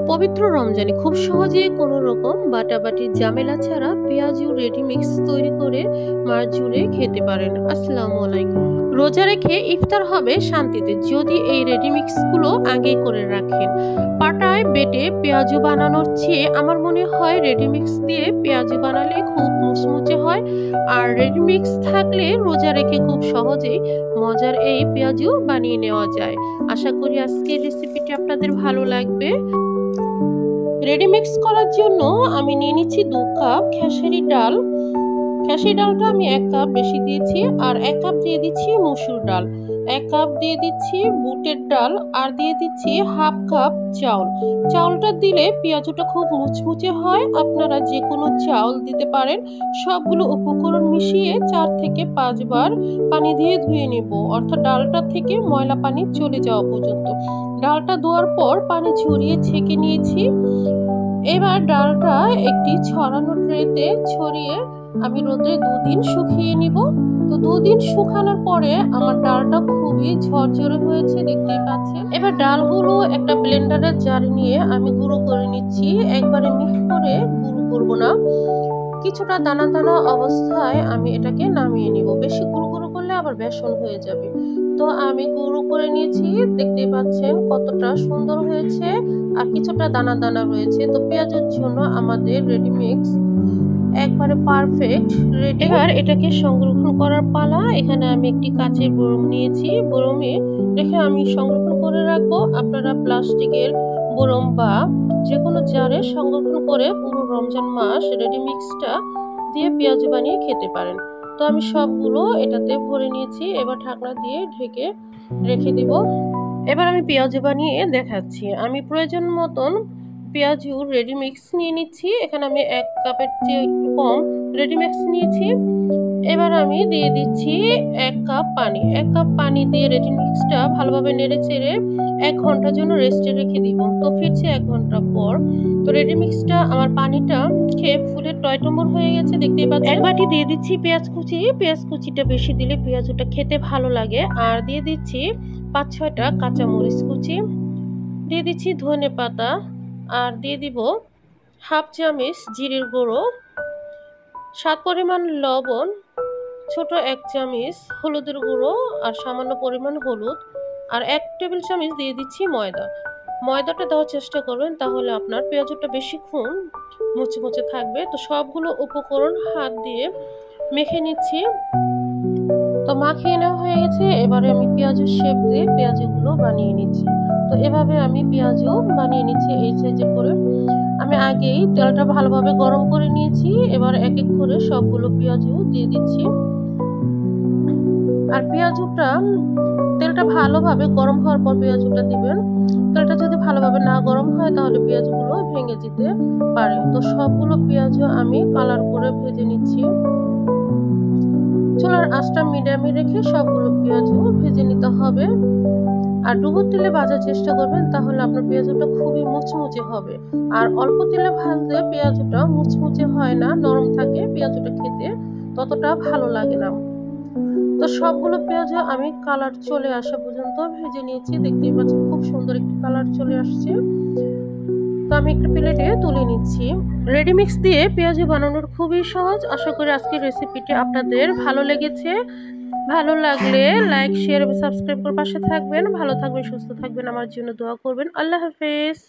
পবিত্র রমজানে খুব সহজে কোনো রকম বাটাবাটি ঝামেলা ছাড়া পেঁয়াজু রেডি মিক্স তৈরি করে মাস জুড়ে খেতে পারেন। আসসালামু আলাইকুম। রোজা রেখে ইফতার হবে শান্তিতে যদি এই রেডি মিক্সগুলো আগেই করে রাখেন। পাটায় বেটে পেঁয়াজু বানানোর চেয়ে আমার মনে হয় রেডি মিক্স দিয়ে পেঁয়াজু বানালে খুব মুচমুচে হয়। আর রেডি মিক্স থাকলে রোজা রেখে খুব সহজেই মজার এই পেঁয়াজু বানিয়ে নেওয়া যায়। আশা করি আজকের রেসিপিটি আপনাদের ভালো লাগবে। রেডি মিক্স করার জন্য আমি নিয়ে নিচ্ছি 2 কাপ খেসারি ডাল। খেসারি ডালটা আমি 1 কাপ বেশি দিয়েছি। আর 1 কাপ দিয়ে দিচ্ছি মসুর ডাল, 1 কাপ দিয়ে দিচ্ছি বুটের ডাল, আর দিয়ে দিচ্ছি হাফ কাপ চাউল। চাউলটা দিলে পেঁয়াজুটা খুব মুচমুচে হয়। আপনারা যে কোনো চাউল দিতে পারেন। সবগুলো উপকরণ মিশিয়ে 4 থেকে 5 বার পানি দিয়ে ধুয়ে নেব, অর্থাৎ ডালটা থেকে ময়লা পানি চলে যাওয়া পর্যন্ত। ডালটা ধোয়ার পর পানি ঝরিয়ে ছেঁকে নিয়েছি। এবার ডালটা একটি ছড়ানো ট্রেতে ছড়িয়ে আমি রোদে 2 দিন শুকিয়ে নিব। তো 2 দিন শুকানোর পরে আমার ডালটা খুবই ঝরঝরে হয়েছে, দেখতেই পাচ্ছেন। এবার ডালগুলো একটা ব্লেন্ডারের জারে নিয়ে আমি গুঁড়ো করে নিচ্ছি। একবারে মিহি করে গুঁড়ো করব না, কিছুটা দানা দানা অবস্থায় আমি এটাকে নামিয়ে নিব। বেশি গুঁড়ো করলে আবার বেসন হয়ে যাবে। তো আমি গুঁড়ো করে নিয়েছি, দেখতেই পাচ্ছেন কতটা সুন্দর হয়েছে, আর কিছুটা দানা দানা রয়েছে। তো পেঁয়াজের জন্য আমাদের রেডি মিক্স একবারে পারফেক্ট রেডি। এবার এটাকে সংরক্ষণ করার পালা। এখানে আমি একটি কাচের বরম নিয়েছি, বরমে রেখে আমি সংরক্ষণ করে রাখবো। আপনারা প্লাস্টিকের বরম বা যে কোনো জারে সংরক্ষণ করে পুরো রমজান মাস রেডি মিক্সটা দিয়ে পেঁয়াজু বানিয়ে খেতে পারেন। তো আমি সবগুলো এটাতে ভরে নিয়েছি। এবার ঢাকনা দিয়ে ঢেকে রেখে দিব। এবার আমি পেঁয়াজু বানিয়ে দেখাচ্ছি। আমি প্রয়োজন মতন পেঁয়াজু রেডি মিক্স নিয়ে নিচ্ছি। এখানে আমি 1 কাপের চেয়ে একটু কম রেডি মিক্স নিয়েছি। এবার আমি দিয়ে দিচ্ছি 1 কাপ পানি। 1 কাপ পানি দিয়ে রেডি মিক্সটা ভালোভাবে নেড়ে চেড়ে 1 ঘন্টার জন্য রেস্টে রেখে দিব। তো ফিরছে 1 ঘন্টা পর। তো রেডি মিক্সটা আমার পানিটা খেয়ে ফুলে টয়টম্বর হয়ে গেছে, দেখতেই পাচ্ছেন। 1 বাটি দিয়ে দিচ্ছি পেঁয়াজ কুচি। পেঁয়াজ কুচিটা বেশি দিলে পেঁয়াজুটা খেতে ভালো লাগে। আর দিয়ে দিচ্ছি 5-6টা কাঁচা মরিচ কুচি, দিয়ে দিচ্ছি ধনে পাতা, আর দিয়ে দিব হাফ চামচ জিরের গুঁড়ো, স্বাদ পরিমাণ লবণ, ছোট 1 চামচ হলুদের গুঁড়ো আর সামান্য পরিমাণ হলুদ, আর 1 টেবিল চামচ দিয়ে দিচ্ছি ময়দা। ময়দাটা দেওয়ার চেষ্টা করবেন, তাহলে আপনার পেঁয়াজুটা বেশিক্ষণ মুচমুচে থাকবে। তো সবগুলো উপকরণ হাত দিয়ে মেখে নিচ্ছি। তো মাখিয়ে নেওয়া হয়ে গেছে। এবারে আমি পেঁয়াজের শেপ দিয়ে পেঁয়াজগুলো বানিয়ে নিচ্ছি। তো এভাবে আমি পেঁয়াজও বানিয়ে নিচ্ছি এই সাইজে করে। আমি আগেই তেলটা ভালোভাবে গরম করে নিয়েছি। এবার এক এক করে সবগুলো পেঁয়াজও দিয়ে দিচ্ছি। আর পেঁয়াজুটা তেলটা ভালোভাবে গরম হওয়ার পর পেঁয়াজুটা দিবেন। তেলটা যদি ভালোভাবে না গরম হয় তাহলে পেঁয়াজগুলো ভেঙে যেতে পারে। তো সবগুলো পেঁয়াজও আমি কালার করে ভেজে নিচ্ছি। চুলার আঁচটা মিডিয়ামে রেখে সবগুলো পেঁয়াজও ভেজে নিতে হবে। আর ডুবো তেলে ভাজার চেষ্টা করবেন, তাহলে আপনার পেঁয়াজুটা খুবই মুচমুচে হবে। আর অল্প তেলে ভাজলে পেঁয়াজুটা মুচমুচে হয় না, নরম থাকে, পেঁয়াজুটা খেতে ততটা ভালো লাগে না। তো সবগুলো পেঁয়াজ আমি কালার চলে আসা পর্যন্ত ভেজে নিয়েছি, দেখতেই পাচ্ছেন খুব সুন্দর একটি কালার চলে আসছে। তো আমি একটা প্লেটে তুলে নিচ্ছি। রেডি মিক্স দিয়ে পেঁয়াজু বানানোর খুবই সহজ। আশা করি আজকের রেসিপিটি আপনাদের ভালো লেগেছে। ভালো লাগলে লাইক, শেয়ার এবং সাবস্ক্রাইব করে পাশে থাকবেন। ভালো থাকবেন, সুস্থ থাকবেন, আমার জন্য দোয়া করবেন। আল্লাহ হাফেজ।